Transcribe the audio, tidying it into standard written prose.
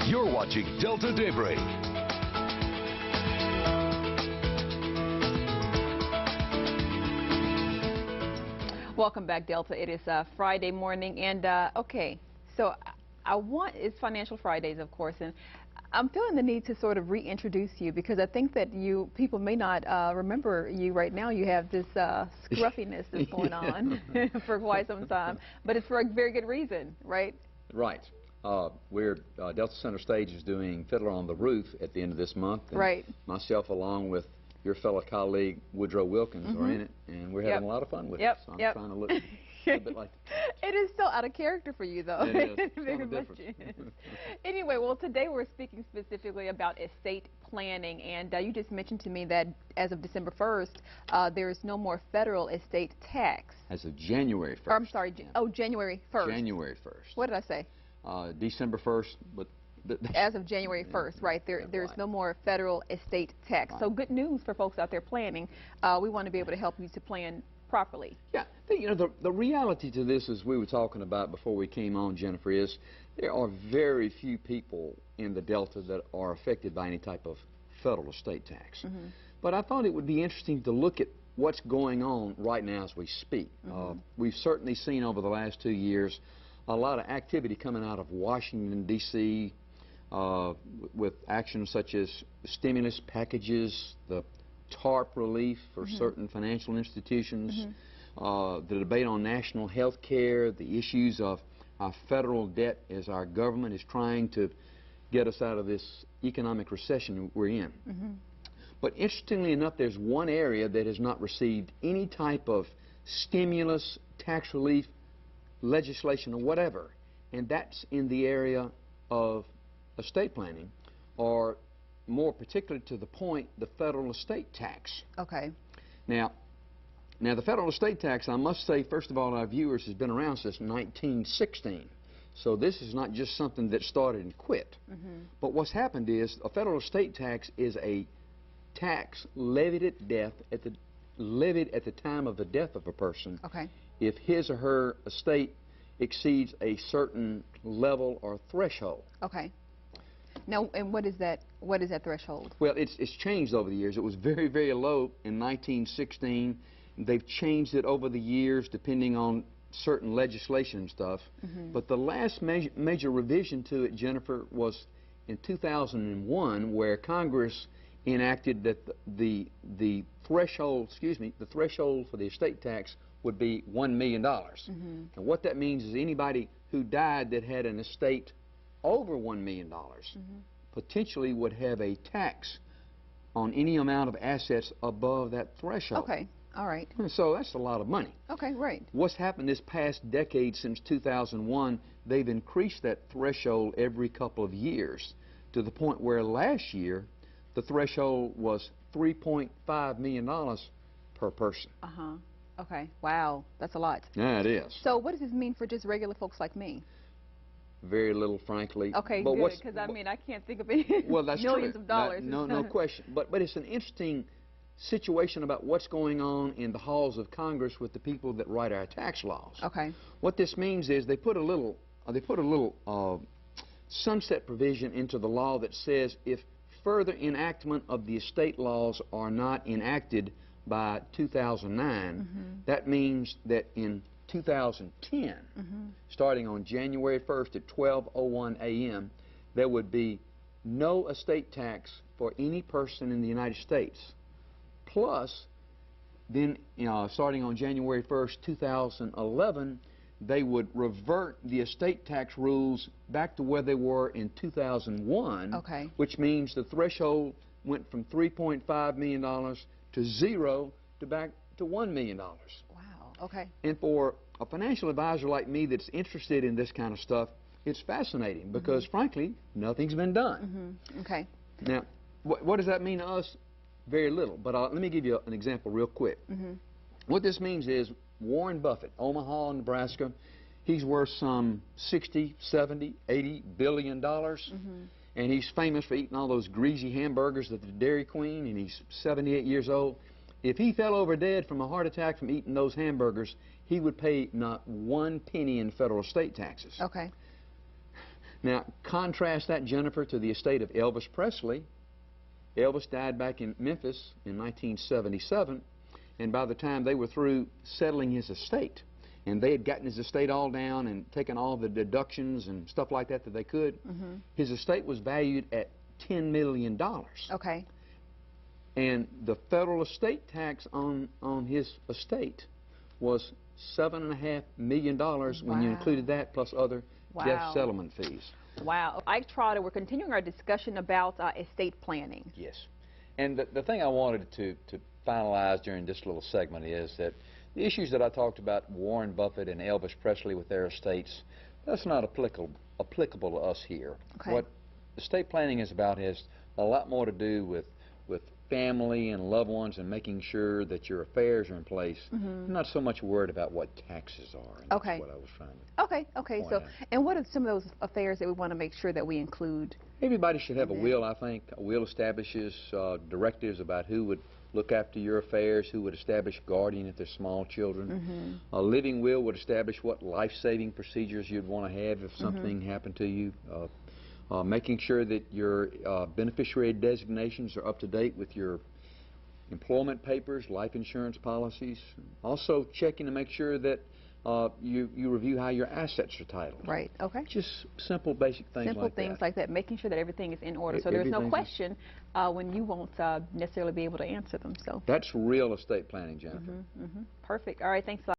You're watching Delta Daybreak. Welcome back, Delta. It is Friday morning, and okay, so it's Financial Fridays, of course, and I'm feeling the need to sort of reintroduce you because I think that people may not remember you right now. You have this scruffiness that's going on for quite some time, but it's for a very good reason, right? Right. Delta Center Stage is doing Fiddler on the Roof at the end of this month. And right. Myself, along with your fellow colleague Woodrow Wilkins, are in it, and we're having a lot of fun with it. So I'm trying to look a bit like. It is still out of character for you, though. It is. Very much is. Anyway, well, today we're speaking specifically about estate planning, and you just mentioned to me that as of December 1st, there is no more federal estate tax. As of January 1st. Or, I'm sorry. Oh, January 1st. January 1st. What did I say? December 1st, but. As of January 1st, right? There's no more federal estate tax. Right. So good news for folks out there planning. We want to be able to help you to plan properly. Yeah, the reality to this, as we were talking about before we came on, Jennifer, is there are very few people in the Delta that are affected by any type of federal estate tax. Mm-hmm. But I thought it would be interesting to look at what's going on right now as we speak. Mm-hmm. We've certainly seen over the last 2 years a lot of activity coming out of Washington, D.C., with actions such as stimulus packages, the TARP relief for certain financial institutions, the debate on national health care, the issues of our federal debt as our government is trying to get us out of this economic recession we're in. But interestingly enough, there's one area that has not received any type of stimulus, tax relief, legislation, or whatever, and that's in the area of estate planning, or more particular to the point, the federal estate tax. Okay. Now the federal estate tax, I must say, first of all, our viewers, has been around since 1916. So this is not just something that started and quit. But what's happened is a federal estate tax is a tax levied at death, levied at the time of the death of a person. Okay. If his or her estate exceeds a certain level or threshold. Okay. Now, and what is that threshold? Well, it's changed over the years. It was very, very low in 1916. They've changed it over the years depending on certain legislation and stuff. But the last major revision to it, Jennifer, was in 2001, where Congress enacted that the threshold for the estate tax would be $1 million. And what that means is anybody who died that had an estate over $1 million potentially would have a tax on any amount of assets above that threshold. Okay, all right. So that's a lot of money. Okay, right. What's happened this past decade since 2001, they've increased that threshold every couple of years to the point where last year the threshold was $3.5 million per person. Okay, wow, that's a lot. Yeah, it is. So what does this mean for just regular folks like me? Very little, frankly. Okay, but good, because I mean, I can't think of any millions of dollars. No question. But it's an interesting situation about what's going on in the halls of Congress with the people that write our tax laws. Okay. What this means is they put a little sunset provision into the law that says if further enactment of the estate laws are not enacted by 2009, that means that in 2010, starting on January 1st at 12:01 a.m., there would be no estate tax for any person in the United States. Plus, then, starting on January 1st, 2011, they would revert the estate tax rules back to where they were in 2001, which means the threshold went from $3.5 million to zero to back to $1 million. Wow, okay. And for a financial advisor like me that's interested in this kind of stuff, it's fascinating because, frankly, nothing's been done. Okay. Now, what does that mean to us? Very little, but let me give you an example real quick. What this means is Warren Buffett, Omaha, Nebraska, he's worth some 60, 70, 80 billion dollars. And he's famous for eating all those greasy hamburgers at the Dairy Queen, and he's 78 years old. If he fell over dead from a heart attack from eating those hamburgers, he would pay not 1 penny in federal estate taxes. Okay. Now, contrast that, Jennifer, to the estate of Elvis Presley. Elvis died back in Memphis in 1977, and by the time they were through settling his estate, and they had gotten his estate all down and taken all the deductions and stuff like that that they could, his estate was valued at $10 million. Okay. And the federal estate tax on his estate was $7.5 million when you included that plus other death settlement fees. Wow. Ike Trotter, we're continuing our discussion about estate planning. Yes. And the thing I wanted to finalize during this little segment is that the issues that I talked about, Warren Buffett and Elvis Presley with their estates, that's not applicable to us here. Okay. What estate planning is about has a lot more to do with family and loved ones and making sure that your affairs are in place. I'm not so much worried about what taxes are. And Okay. That's what I was trying to Okay. point So, out. and what are some of those affairs that we want to make sure that we include? Everybody should have a will, I think. A will establishes directives about who would look after your affairs, who would establish a guardian if there's small children. A living will would establish what life-saving procedures you'd want to have if something happened to you. Making sure that your beneficiary designations are up to date with your employment papers, life insurance policies. Also checking to make sure that you review how your assets are titled. Right. Okay. Just simple, basic things Simple like things that. like that, making sure that everything is in order, so there's no Everything's- question when you won't necessarily be able to answer them. So That's real estate planning, Jennifer. perfect. All right. Thanks a lot.